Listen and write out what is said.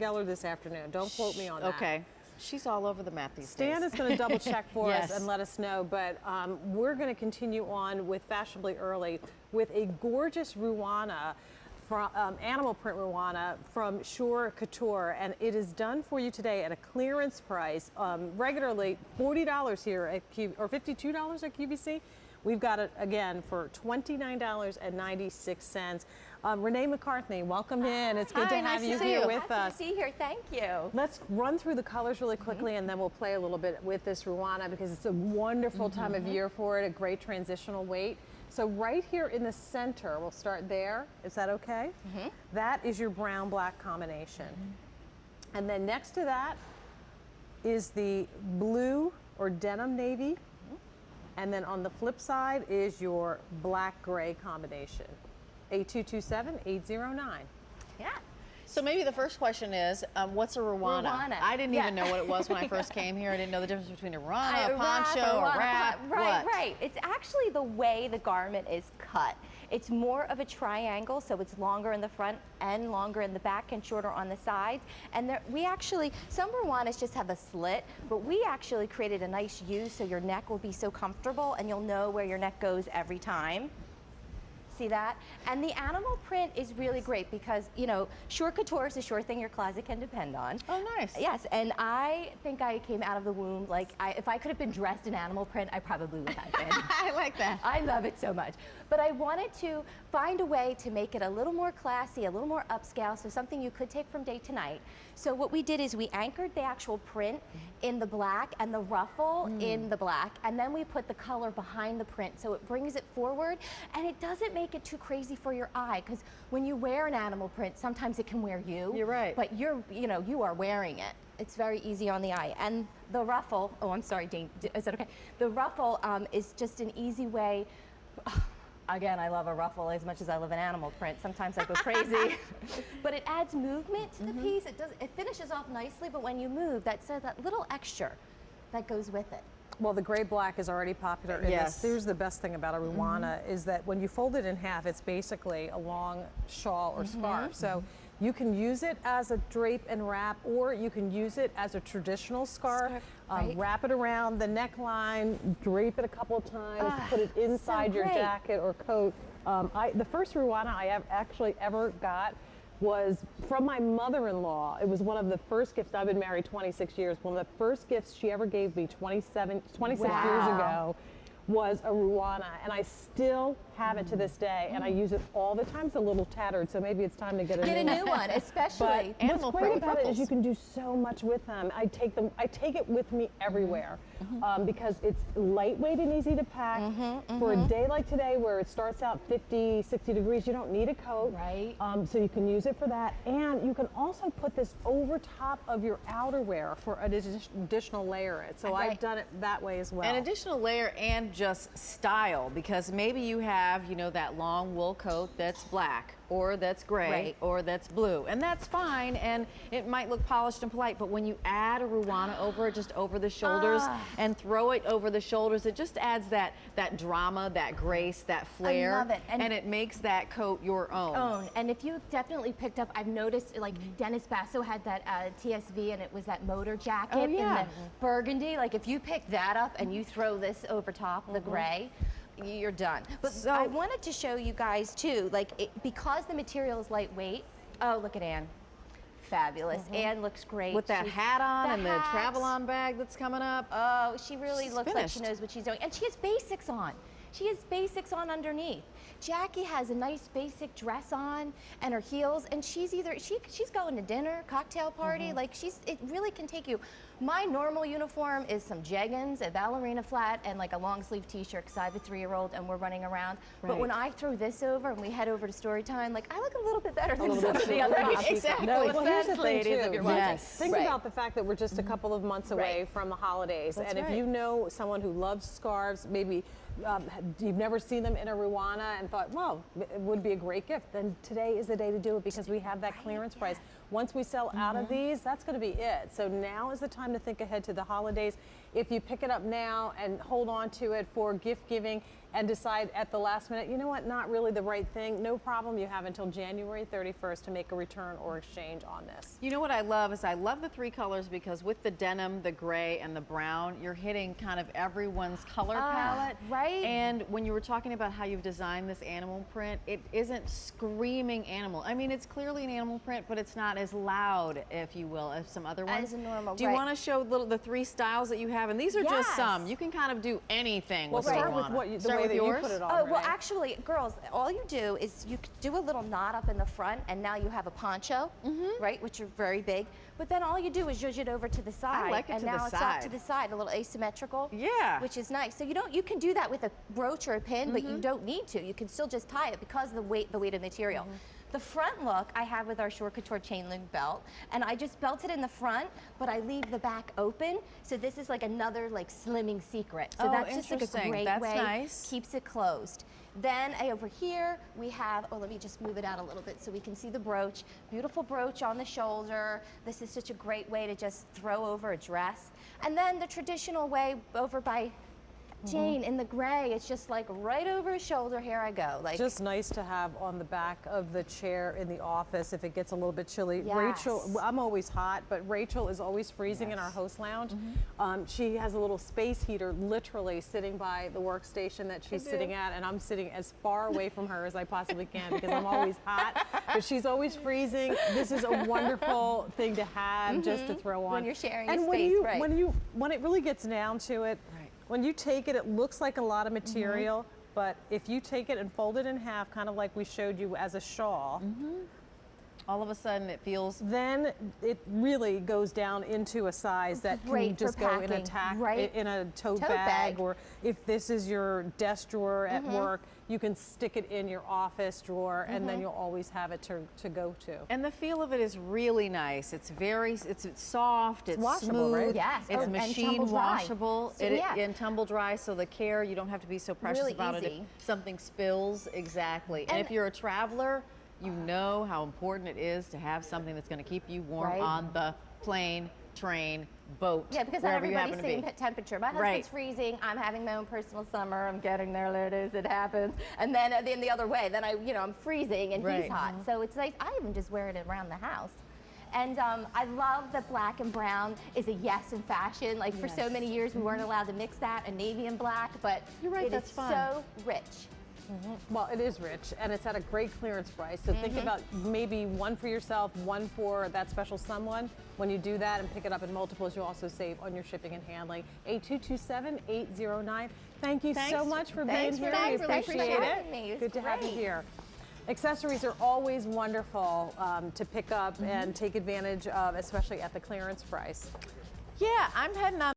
Geller this afternoon. Don't quote me on that. Okay. She's all over the map these days. Stan is going to double check for Yes. us and let us know, but we're going to continue on with Fashionably Early with a gorgeous Ruana, from animal print Ruana from Couture, and it is done for you today at a clearance price, regularly $40 here at or $52 at QVC. We've got it again for $29.96. Renee McCartney, welcome in. It's good to have you here with us. Happy to see you here. Thank you. Let's run through the colors really quickly, and then we'll play a little bit with this Ruana because it's a wonderful time of year for it, a great transitional weight. So right here in the center, we'll start there. Is that okay? That is your brown-black combination. And then next to that is the blue or denim navy. And then on the flip side is your black-gray combination. 8227-809. Yeah. So maybe the first question is, what's a Ruana? I didn't even know what it was when I first came here. I didn't know the difference between a Ruana, a poncho, a wrap. Right. It's actually the way the garment is cut. It's more of a triangle, so it's longer in the front and longer in the back and shorter on the sides. And we actually, some Ruanas just have a slit, but we actually created a nice U so your neck will be so comfortable and you'll know where your neck goes every time. See that? And the animal print is really great because, you know, Couture is a sure thing your closet can depend on. Oh, nice. Yes, and I think I came out of the womb, like, if I could have been dressed in animal print, I probably would have been. I like that. I love it so much. But I wanted to find a way to make it a little more classy, a little more upscale, so something you could take from day to night. So what we did is we anchored the actual print in the black and the ruffle in the black, and then we put the color behind the print so it brings it forward, and it doesn't make it too crazy for your eye, because when you wear an animal print, sometimes it can wear you. You're right. But you are wearing it. It's very easy on the eye. And the ruffle, oh, I'm sorry, Dean, is that okay? The ruffle is just an easy way. Again, I love a ruffle as much as I love an animal print. Sometimes I go crazy. But it adds movement to the piece. It finishes off nicely, but when you move, that little extra that goes with it. Well, the gray black is already popular in this. Here's the best thing about a Ruana is that when you fold it in half, it's basically a long shawl or scarf. So you can use it as a drape and wrap, or you can use it as a traditional scarf. Wrap it around the neckline, drape it a couple of times, put it inside your jacket or coat. The first Ruana I have actually ever got was from my mother-in-law. It was one of the first gifts. I've been married 26 years. One of the first gifts she ever gave me 26 years ago was a Ruana, and I still have it to this day, and I use it all the time. It's a little tattered, so maybe it's time to get a new one. Especially but what's great about it is you can do so much with them. I take it with me everywhere because it's lightweight and easy to pack. For a day like today where it starts out 50, 60 degrees, you don't need a coat. So you can use it for that, and you can also put this over top of your outerwear for an additional layer. So I've done it that way as well. An additional layer and just style, because maybe you have, that long wool coat that's black or that's gray or that's blue, and that's fine, and it might look polished and polite, but when you add a Ruana over it, just over the shoulders and throw it over the shoulders, it just adds that drama, that grace, that flair. I love it. And it makes that coat your own. And if you definitely picked up, I've noticed, like Dennis Basso had that TSV, and it was that motor jacket in the burgundy. Like if you pick that up and you throw this over top the gray, you're done. But so, I wanted to show you guys too, because the material is lightweight. Oh, look at Anne. Fabulous. Anne looks great. With that hat on and the travel-on bag that's coming up. Oh, she really looks like she knows what she's doing. And she has basics on. She has basics on underneath. Jackie has a nice basic dress on and her heels, and she's going to dinner, cocktail party, it really can take you. My normal uniform is some jeggings, a ballerina flat, and like a long sleeve t-shirt because I have a 3-year-old and we're running around. But when I throw this over and we head over to story time, I look a little bit better than some of the other Exactly. Well, here's the thing too. If you're watching. Think about the fact that we're just a couple of months away from the holidays, and if you know someone who loves scarves, maybe you've never seen them in a Ruana and thought, well, it would be a great gift, then today is the day to do it because we have that clearance price. Once we sell out of these, that's going to be it. So now is the time to think ahead to the holidays. If you pick it up now and hold on to it for gift giving and decide at the last minute, you know what, not really the right thing, no problem. You have until January 31st to make a return or exchange on this. You know what I love is I love the 3 colors because with the denim, the gray, and the brown, you're hitting kind of everyone's color palette. Right. And when you were talking about how you've designed this animal print, it isn't screaming animal. I mean, it's clearly an animal print, but it's not as loud, if you will, as some other ones. As a normal, Do you want to show the 3 styles that you have? And these are just some. You can kind of do anything with start with what the way that you put it on. Oh, well, actually, girls, all you do is you do a little knot up in the front, and now you have a poncho, right, which are very big. But then all you do is zhuzh it over to the side. I like it and to now the it's side. off to the side, a little asymmetrical. Yeah. Which is nice. So you can do that with a brooch or a pin, but you don't need to. You can still just tie it because of the weight of the material. The front look I have with our Shore Couture chain link belt, and I just belt it in the front, but I leave the back open. So this is like another slimming secret. So that's just like a great way. Nice. Keeps it closed. Then over here we have, let me just move it out a little bit so we can see the brooch. Beautiful brooch on the shoulder. This is such a great way to just throw over a dress. And then the traditional way over by Jane in the gray, it's just like right over his shoulder. Here I go. Just nice to have on the back of the chair in the office if it gets a little bit chilly. Yes. Rachel, I'm always hot, but Rachel is always freezing in our host lounge. She has a little space heater literally sitting by the workstation that she's sitting at, and I'm sitting as far away from her as I possibly can because I'm always hot, but she's always freezing. This is a wonderful thing to have just to throw on. When you're sharing and a when space, you, right. when it really gets down to it, when you take it, it looks like a lot of material, but if you take it and fold it in half, kind of like we showed you as a shawl, all of a sudden it feels. then it really goes down into a size that can Great just for go in a packing, in a tote Tote bag, bag. or if this is your desk drawer at work, you can stick it in your office drawer, and then you'll always have it to go to. And the feel of it is really nice. It's very, it's soft, it's washable, smooth. right? Yes. It's and machine tumble dry. washable So, and tumble dry, so the care, you don't have to be so precious Really about it easy. if something spills. Exactly. And And- if you're a traveler, you know how important it is to have something that's going to keep you warm Right. on the plane, train, boat, Yeah, because not wherever you everybody's happen to be. same temperature. My husband's Right. freezing. I'm having my own personal summer. I'm getting there. There it is. It happens. And then the other way, then I'm freezing and Right. he's hot. So it's nice. I even just wear it around the house. And I love that black and brown is a yes in fashion. Like for so many years, we weren't allowed to mix that, a navy and black, but You're right, it that's is fun. so rich. Well, it is rich, and it's at a great clearance price. So think about maybe one for yourself, one for that special someone. When you do that and pick it up in multiples, you'll also save on your shipping and handling. 8227-809. Thank you so Thanks. much for Thanks being for here. We that. Thanks for appreciate it. having me. It was Good to have you great. here. Accessories are always wonderful to pick up and take advantage of, especially at the clearance price. Yeah, I'm heading on